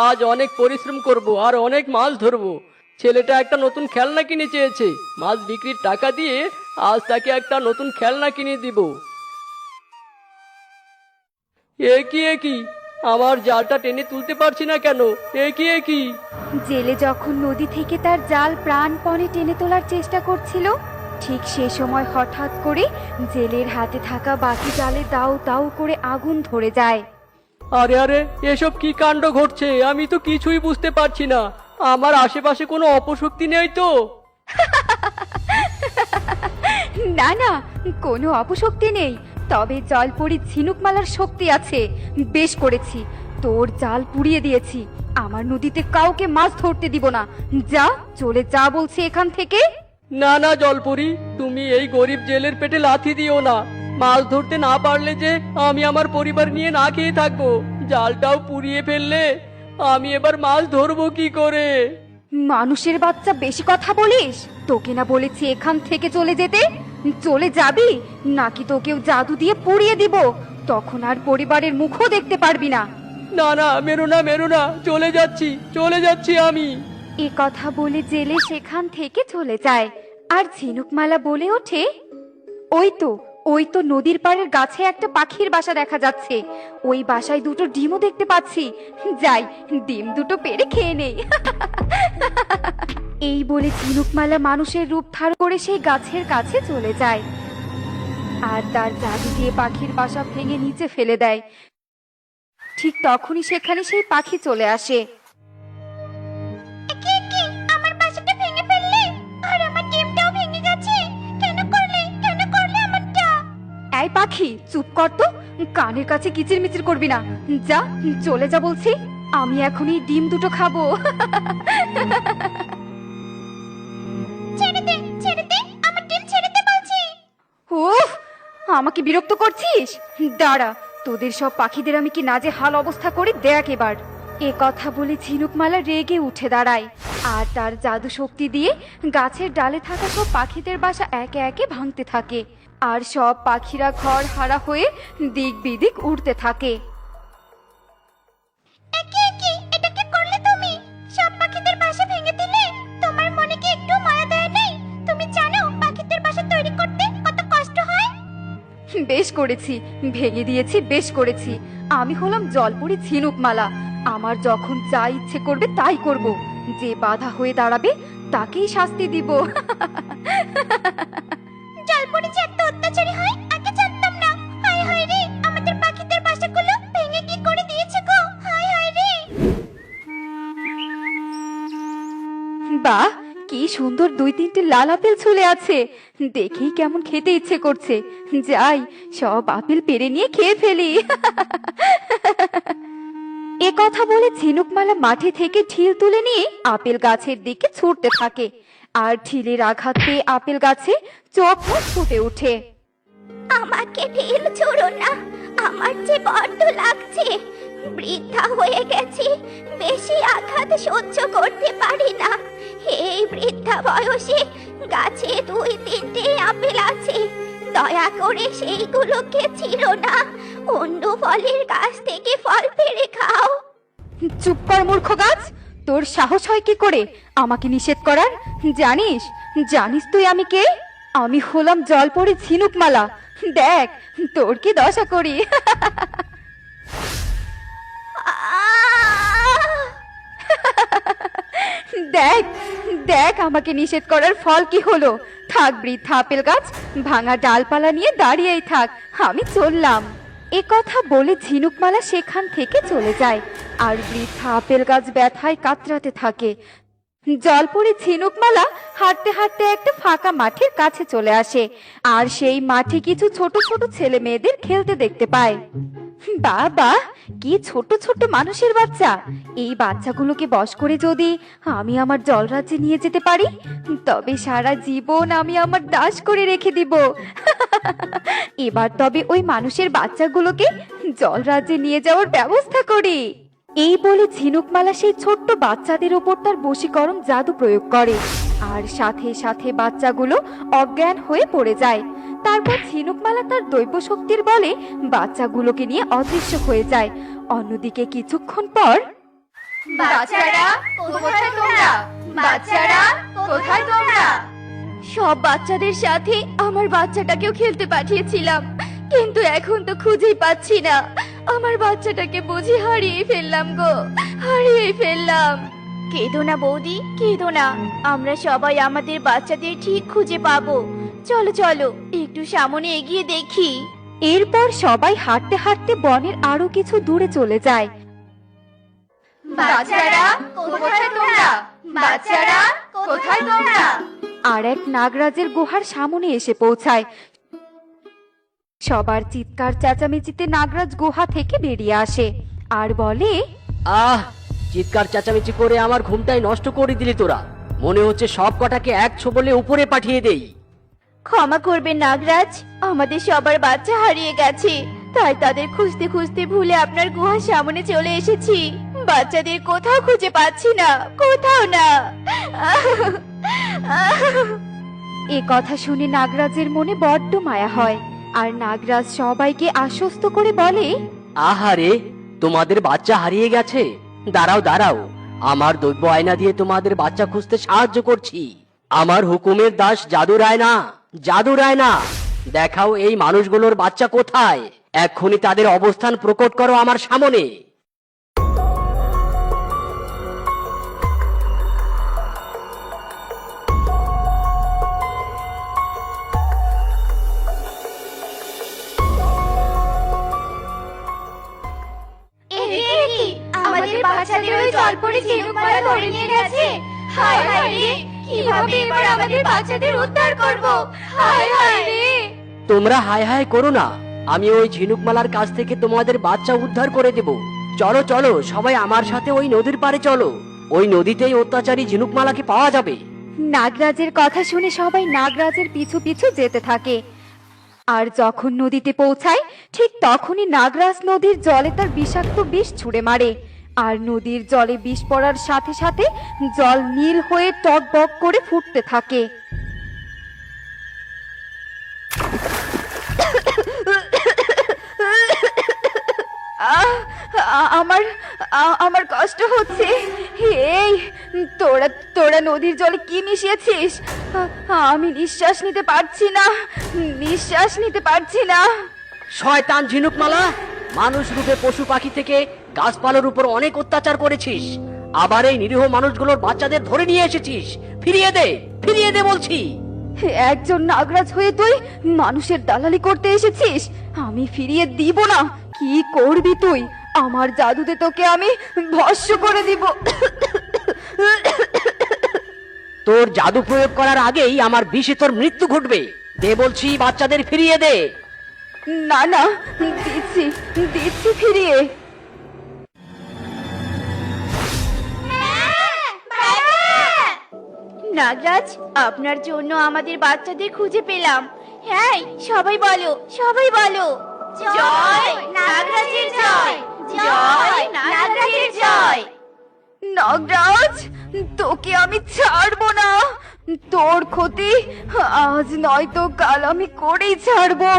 আজ অনেক পরিশ্রম করব আর অনেক মাছ ধরবো। ছেলেটা একটা নতুন খেলনা কিনে চেয়েছে, মাছ বিক্রির টাকা দিয়ে আজ তাকে একটা নতুন খেলনা কিনে দিব। এ কি আমার জালটা টেনে তুলতে পারছি না কেন? এ কি? জেলে যখন নদী থেকে তার জাল প্রাণপণে টেনে তোলার চেষ্টা করছিল, ঠিক সে সময় হঠাৎ করে জেলের হাতে থাকা বাকি জালে দাউ দাউ করে আগুন ধরে যায়। আরে আরে, এসব কি কাণ্ড ঘটছে? আমি তো কিছুই বুঝতে পারছি না। আমার আশেপাশে কোনো অপশক্তি নেই তো? না না, কোনো অপশক্তি নেই, তবে জলপরী ঝিনুকমালার শক্তি আছে। বেশ করেছি, তোর জাল পুড়িয়ে দিয়েছি। আমার নদীতে কাউকে মাছ ধরতে দিব না। যা, চলে যা বলছি এখান থেকে। না না জলপরি, তুমি এই গরিব জেলের পেটে লাথি দিও না। মাছ ধরতে না পারলে যে আমি আমার পরিবার নিয়ে না খেয়ে থাকবো। জালটাও পুড়িয়ে ফেললে আমি এবার মাছ ধরবো কি করে? মানুষের বাচ্চা, বেশি কথা বলিস? তোকে না বলেছি এখান থেকে চলে যেতে? চলে যাবি নাকি তোকেও জাদু দিয়ে পুড়িয়ে দিব? তখন আর পরিবারের মুখও দেখতে পারবি না। না না, মেরো না মেরো না, চলে যাচ্ছি আমি। এ কথা বলে জেলে সেখান থেকে চলে যায়। আর ঝিনুকমালা বলে ওঠে, ওই তো নদীর পাড়ের গাছে একটা পাখির বাসা দেখা যাচ্ছে। ওই বাসায় দুটো ডিমও দেখতে পাচ্ছি। যাই, ডিম দুটো পেড়ে খেয়ে নেই। এই বলে ঝিনুকমালা মানুষের রূপ ধারণ করে সেই গাছের কাছে চলে যায় আর তার জাদু দিয়ে পাখির বাসা ভেঙে নিচে ফেলে দেয়। ঠিক তখনই সেখানে সেই পাখি চলে আসে। আমার বাসাটা ভেঙে ফেললে আর আমার ডিমটাও ভেঙে গেছে। কেন করলে আমারটা? এই পাখি, চুপ কর তো, কানের কাছে কিচিরমিচির করবি না। যা, চলে যা বলছি। আমি এখন এই ডিম দুটো খাবো। ছেড়ে দে, আমার ডিম ছেড়ে দে বলছি। উফ, আমাকে বিরক্ত করছিস? দাঁড়া, তোদের সব পাখিদের আমি কি নাজেহাল অবস্থা করি দেখ এবার। এ কথা বলে ঝিনুকমালা রেগে উঠে দাঁড়ায় আর তার জাদু শক্তি দিয়ে গাছের ডালে থাকা সব পাখিদের বাসা একে একে ভাঙতে থাকে। আর সব পাখিরা ঘর হারা হয়ে দিক বিদিক উড়তে থাকে। এটা কি করলে তুমি? সব পাখিদের বাসা ভেঙে দিলে। তোমার মনে কি একটু মায়া দয়া নেই? তুমি জানো পাখিদের বাসা তৈরি করতে কত কষ্ট হয়? বেশ করেছি, ভেঙে দিয়েছি, বেশ করেছি। আমি হলাম জলপরী ঝিনুকমালা। আমার যখন যা ইচ্ছে করবে তাই করব। যে বাধা হয়ে দাঁড়াবে তাকেই শাস্তি দিব। জলপরী যে এত অত্যাচারী হয় আগে জানতাম না। হায় হায় রে, আমাদের পাখিদের বাসাগুলো ভেঙে কি করে দিয়েছে গো। হায় হায় রে। বাহ, কি সুন্দর 2-3টে লাল আপেল ঝুলে আছে। দেখেই কেমন খেতে ইচ্ছে করছে। যাই, সব আপেল পেড়ে নিয়ে খেয়ে ফেলি। এ কথা বলে ঝিনুকমালা মাটি থেকে ঢিল তুলে নিয়ে আপেল গাছের দিকে ছুটতে থাকে। আর ঢিলের আঘাত পেয়ে আপেল গাছে চোখ মুখ ফুটে ওঠে। আমাকে ঢিল ছোড়ো না, আমার যে বড্ড লাগছে। বৃদ্ধা হয়ে গেছি, বেশি আঘাত সহ্য করতে পারি না। এই বৃদ্ধা বয়সে গাছে 2-3টে আপেল আছে, দয়া করে সেইগুলোকে ছিঁড়ো না। অন্য ফলের গাছ থেকে ফল পেড়ে খাও। চুপ কর মূর্খ গাছ, তোর সাহস হয় কি করে আমাকে নিষেধ করার? জানিস তুই আমি কে? আমি হলাম জলপরী ঝিনুকমালা। দেখ তোর কি দশা করি। দেখ দেখ আমাকে নিষেধ করার ফল কি হলো। থাক বৃদ্ধা আপেল গাছ, ভাঙা ডালপালা নিয়ে দাঁড়িয়েই থাক, আমি চললাম। এ কথা বলে ঝিনুকমালা সেখান থেকে চলে যায় আর বৃদ্ধা আপেল গাছ ব্যথায় কাতরাতে থাকে। জলপরী ঝিনুকমালা হাঁটতে হাঁটতে একটা ফাঁকা মাঠের কাছে চলে আসে আর সেই মাঠে কিছু ছোট ছোট ছেলে মেয়েদের খেলতে দেখতে পায়। বাবা, কি ছোট ছোট মানুষের বাচ্চা! এই বাচ্চাগুলোকে বশ করে যদি আমি আমার জলরাজ্যে নিয়ে যেতে পারি, তবে সারা জীবন আমি আমার দাস করে রেখে দিব। এবার তবে ওই মানুষের বাচ্চাগুলোকে জলরাজ্যে নিয়ে যাওয়ার ব্যবস্থা করি। এই বলে ঝিনুকমালা সেই ছোট্ট বাচ্চাদের উপর তার বশীকরণ জাদু প্রয়োগ করে আর সাথে সাথে বাচ্চাগুলো অজ্ঞান হয়ে পড়ে যায়। তারপর ঝিনুকমালা তার দৈব শক্তির বলে বাচ্চাগুলোকে নিয়ে অদৃশ্য হয়ে যায় অন্যদিকে কিছুক্ষণ পর, বাচ্চারা কোথায় তোমরা? বাচ্চারা কোথায় তোমরা? সব বাচ্চাদের সাথে আমার বাচ্চাটাকেও খেলতে পাঠিয়েছিলাম, কিন্তু এখন তো খুঁজেই পাচ্ছি না। আমার বাচ্চাটাকে বুঝি হারিয়ে ফেললাম গো, হারিয়ে ফেললাম। কেঁদো না বৌদি, কেঁদো না, আমরা সবাই আমাদের বাচ্চাদের ঠিক খুঁজে পাবো। চলো চলো একটু সামনে এগিয়ে দেখি। এরপর সবাই হাঁটতে হাঁটতে বনের আরো কিছু দূরে চলে যায়। বাচ্চারা কোথায় তোমরা? বাচ্চারা কোথায় তোমরা? আর এক নাগরাজের গুহার সামনে এসে পৌঁছায়। সবার চিৎকার চেঁচামেচিতে নাগরাজ গুহা থেকে বেরিয়ে আসে আর বলে, আহ, চিৎকার চেঁচামেচি করে আমার ঘুমটাই নষ্ট করে দিলি তোরা। মনে হচ্ছে সব কটাকে এক ছোবলে উপরে পাঠিয়ে দেই। ক্ষমা করবেন নাগরাজ, আমাদের সবার বাচ্চা হারিয়ে গেছে, তাই তাদের খুঁজতে খুঁজতে ভুলে আপনার গুহার সামনে চলে এসেছি। বাচ্চাদের কোথাও খুঁজে পাচ্ছি না, কোথাও না। এ কথা শুনে নাগরাজের মনে বড্ড মায়া হয়, আর নাগরাজ সবাইকে আশ্বস্ত করে বলে, আহারে, তোমাদের বাচ্চা হারিয়ে গেছে? দাঁড়াও দাঁড়াও, আমার দৈব আয়না দিয়ে তোমাদের বাচ্চা খুঁজতে সাহায্য করছি। আমার হুকুমের দাস জাদুর আয়না, জাদুর আয়না, দেখাও এই মানুষগুলোর বাচ্চা কোথায়। এক্ষুনি তাদের অবস্থান প্রকট করো আমার সামনে। আমাদের বাচ্চাদের ওই জলপরি ঝিনুকমালা ধরে নিয়ে গেছে। হায় হায় রে, কিভাবে এবার আমাদের বাচ্চাদের উদ্ধার করব? হায় হায় রে। তোমরা হায় হায় করো না, আমি ওই ঝিনুকমালার কাছ থেকে তোমাদের বাচ্চা উদ্ধার করে দেব। চলো চলো সবাই আমার সাথে ওই নদীর পাড়ে চলো, ওই নদীতেই অত্যাচারী ঝিনুকমালাকে পাওয়া যাবে। নাগরাজের কথা শুনে সবাই নাগরাজের পিছু পিছু যেতে থাকে। আর যখন নদীতে পৌঁছায়, ঠিক তখনই নাগরাজ নদীর জলে তার বিষাক্ত বিষ ছুঁড়ে মারে। আর নদীর জলে বিষ পড়ার সাথে সাথে জল নীল হয়ে টকবক করে ফুটতে থাকে। আমার আমার কষ্ট হচ্ছে। এই তোরা তোরা নদীর জলে কি মিশিয়েছিস? আমি নিঃশ্বাস নিতে পারছি না, নিঃশ্বাস নিতে পারছি না। শয়তান ঝিনুকমালা, মানুষ রূপে পশু পাখি থেকে গাছপালার উপর অনেক অত্যাচার করেছিস, আবার এই নিরীহ মানুষগুলোর বাচ্চাদের ধরে নিয়ে এসেছিস। ফিরিয়ে দে, ফিরিয়ে দে বলছি। একজন নাগরাজ হয়ে তুই মানুষের দালালি করতে এসেছিস? আমি ফিরিয়ে দিব না। কি করবি তুই? আমার জাদুতে তোকে আমি ভস্ম করে দিব। তোর জাদু প্রয়োগ করার আগেই আমার বিষে তোর মৃত্যু ঘটবে। দে বলছি, বাচ্চাদের ফিরিয়ে দে। না না, দিচ্ছি দিচ্ছি ফিরিয়ে। নাগরাজ, আপনার জন্য আমাদের বাচ্চাদের খুঁজে পেলাম। হ্যাঁ, সবাই বলো, সবাই বলো, জয় নাগরাজের জয়, জয় নাগরাজের জয়। নাগরাজ, তোকে আমি ছাড়বো না। তোর ক্ষতি আজ নয়তো কাল আমি করেই ছাড়বো।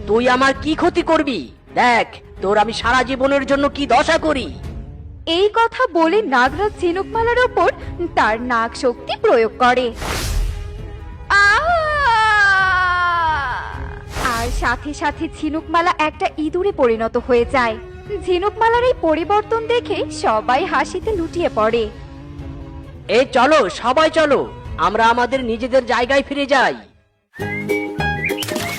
তুই আমার কি ক্ষতি করবি? দেখ তোর আমি সারা জীবনের জন্য কি দশা করি। এই কথা বলে নাগরাজ ঝিনুকমালার ওপর তার নাগ শক্তি প্রয়োগ করে। আর সাথে সাথে ঝিনুকমালা একটা ইঁদুরে পরিণত হয়ে যায়। ঝিনুকমালার এই পরিবর্তন দেখে সবাই হাসিতে লুটিয়ে পড়ে। এই চলো সবাই চলো, আমরা আমাদের নিজেদের জায়গায় ফিরে যাই।